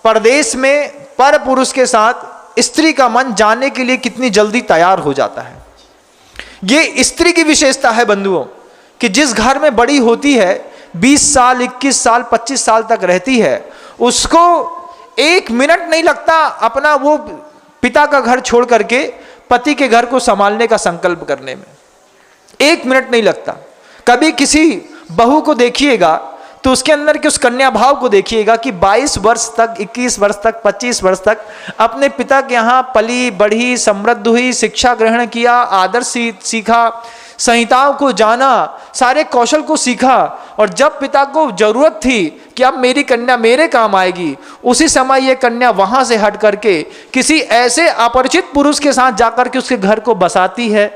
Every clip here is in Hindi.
परदेश में पर पुरुष के साथ स्त्री का मन जाने के लिए कितनी जल्दी तैयार हो जाता है। ये स्त्री की विशेषता है बंधुओं, कि जिस घर में बड़ी होती है, 20 साल 21 साल 25 साल तक रहती है, उसको 1 मिनट नहीं लगता अपना वो पिता का घर छोड़ करके पति के घर को संभालने का संकल्प करने में। 1 मिनट नहीं लगता। कभी किसी बहू को देखिएगा तो उसके अंदर के उस कन्या भाव को देखिएगा कि 22 वर्ष तक, 21 वर्ष तक, 25 वर्ष तक अपने पिता के यहाँ पली बढ़ी, समृद्ध हुई, शिक्षा ग्रहण किया, आदर्श सीखा, संहिताओं को जाना, सारे कौशल को सीखा, और जब पिता को जरूरत थी कि अब मेरी कन्या मेरे काम आएगी, उसी समय ये कन्या वहां से हट करके किसी ऐसे अपरिचित पुरुष के साथ जाकर के उसके घर को बसाती है,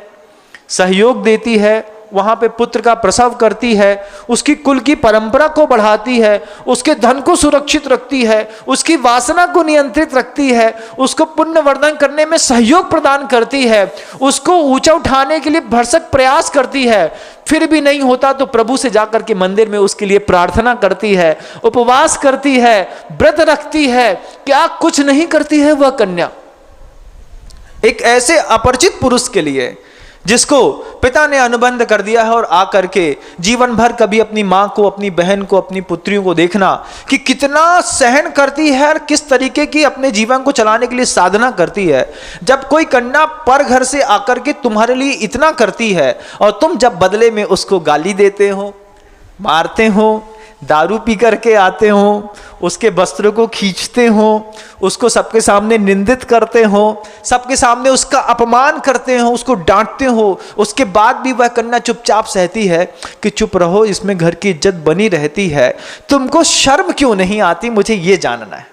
सहयोग देती है, वहां पे पुत्र का प्रसव करती है, उसकी कुल की परंपरा को बढ़ाती है, उसके धन को सुरक्षित रखती है, उसकी वासना को नियंत्रित रखती है, उसको पुण्यवर्धन करने में सहयोग प्रदान करती है, उसको ऊंचा उठाने के लिए भरसक प्रयास करती है। फिर भी नहीं होता तो प्रभु से जाकर के मंदिर में उसके लिए प्रार्थना करती है, उपवास करती है, व्रत रखती है। क्या कुछ नहीं करती है वह कन्या एक ऐसे अपरिचित पुरुष के लिए जिसको पिता ने अनुबंध कर दिया है, और आकर के जीवन भर कभी अपनी माँ को, अपनी बहन को, अपनी पुत्रियों को देखना कि कितना सहन करती है और किस तरीके की अपने जीवन को चलाने के लिए साधना करती है। जब कोई कन्या पर घर से आकर के तुम्हारे लिए इतना करती है और तुम जब बदले में उसको गाली देते हो, मारते हो, दारू पी करके आते हो, उसके वस्त्रों को खींचते हो, उसको सबके सामने निंदित करते हो, सबके सामने उसका अपमान करते हो, उसको डांटते हो, उसके बाद भी वह कन्या चुपचाप सहती है कि चुप रहो, इसमें घर की इज्जत बनी रहती है, तुमको शर्म क्यों नहीं आती? मुझे ये जानना है।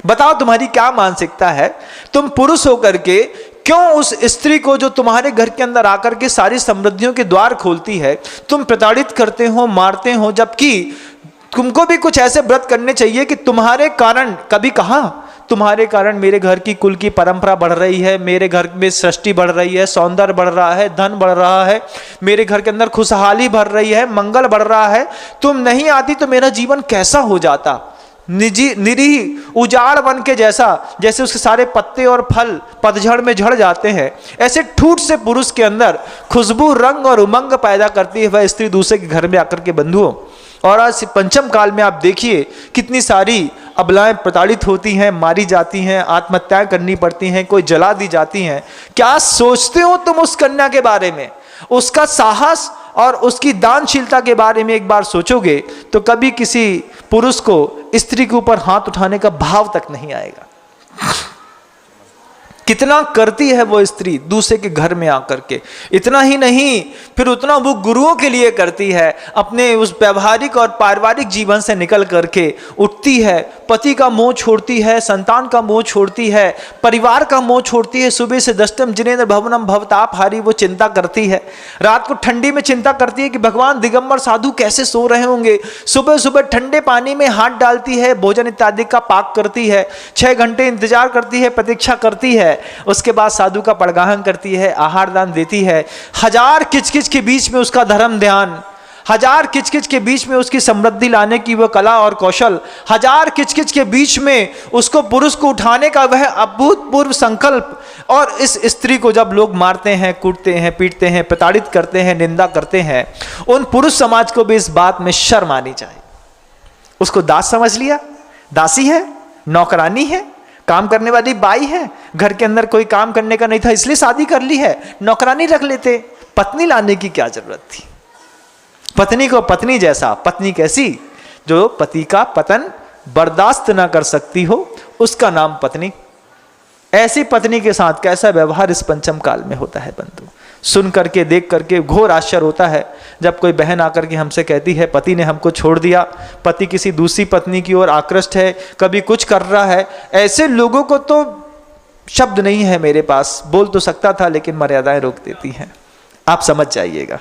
बताओ तुम्हारी क्या मानसिकता है? तुम पुरुष होकर के क्यों उस स्त्री को जो तुम्हारे घर के अंदर आकर के सारी समृद्धियों के द्वार खोलती है तुम प्रताड़ित करते हो, मारते हो? जबकि तुमको भी कुछ ऐसे व्रत करने चाहिए कि तुम्हारे कारण, कभी कहा तुम्हारे कारण मेरे घर की कुल की परंपरा बढ़ रही है, मेरे घर में सृष्टि बढ़ रही है, सौंदर्य बढ़ रहा है, धन बढ़ रहा है, मेरे घर के अंदर खुशहाली बढ़ रही है, मंगल बढ़ रहा है, तुम नहीं आती तो मेरा जीवन कैसा हो जाता? निरीह उजाड़ वन के जैसा, जैसे उसके सारे पत्ते और फल पतझड़ में झड़ जाते हैं, ऐसे ठूठ से पुरुष के अंदर खुशबू, रंग और उमंग पैदा करती है वह स्त्री दूसरे के घर में आकर के बंधुओं। और आज पंचम काल में आप देखिए कितनी सारी अबलाएं प्रताड़ित होती हैं, मारी जाती हैं, आत्महत्याएं करनी पड़ती हैं, कोई जला दी जाती हैं। क्या सोचते हो तुम उस कन्या के बारे में? उसका साहस और उसकी दानशीलता के बारे में एक बार सोचोगे तो कभी किसी पुरुष को स्त्री के ऊपर हाथ उठाने का भाव तक नहीं आएगा। कितना करती है वो स्त्री दूसरे के घर में आकर के। इतना ही नहीं, फिर उतना वो गुरुओं के लिए करती है, अपने उस व्यवहारिक और पारिवारिक जीवन से निकल करके उठती है, पति का मोह छोड़ती है, संतान का मोह छोड़ती है, परिवार का मोह छोड़ती है। सुबह से दष्टम जिनेन्द्र भवनम भवताप हारी वो चिंता करती है। रात को ठंडी में चिंता करती है कि भगवान दिगंबर साधु कैसे सो रहे होंगे। सुबह सुबह ठंडे पानी में हाथ डालती है, भोजन इत्यादि का पाक करती है, 6 घंटे इंतजार करती है, प्रतीक्षा करती है, उसके बाद साधु का पड़गाहन करती है, आहार दान देती है। हजार किचकिच के बीच में उसका धर्म ध्यान, हजार किचकिच के बीच में उसकी समृद्धि लाने की वह कला और कौशल, हजार किचकिच के बीच में उसको पुरुष को उठाने का वह अभूतपूर्व संकल्प। और इस स्त्री को जब लोग मारते हैं, कूटते हैं, पीटते हैं, प्रताड़ित करते हैं, निंदा करते हैं, उन पुरुष समाज को भी इस बात में शर्म आनी चाहिए। उसको दास समझ लिया, दासी है, नौकरानी है, काम करने वाली बाई है, घर के अंदर कोई काम करने का नहीं था इसलिए शादी कर ली है, नौकरानी रख लेते। पत्नी लाने की क्या जरूरत थी? पत्नी को पत्नी जैसा, पत्नी कैसी? जो पति का पतन बर्दाश्त ना कर सकती हो, उसका नाम पत्नी। ऐसी पत्नी के साथ कैसा व्यवहार इस पंचम काल में होता है बंधु। सुन करके, देख करके घोर आश्चर्य होता है जब कोई बहन आकर के हमसे कहती है पति ने हमको छोड़ दिया, पति किसी दूसरी पत्नी की ओर आकृष्ट है, कभी कुछ कर रहा है। ऐसे लोगों को तो शब्द नहीं है मेरे पास, बोल तो सकता था लेकिन मर्यादाएं रोक देती हैं। आप समझ जाइएगा।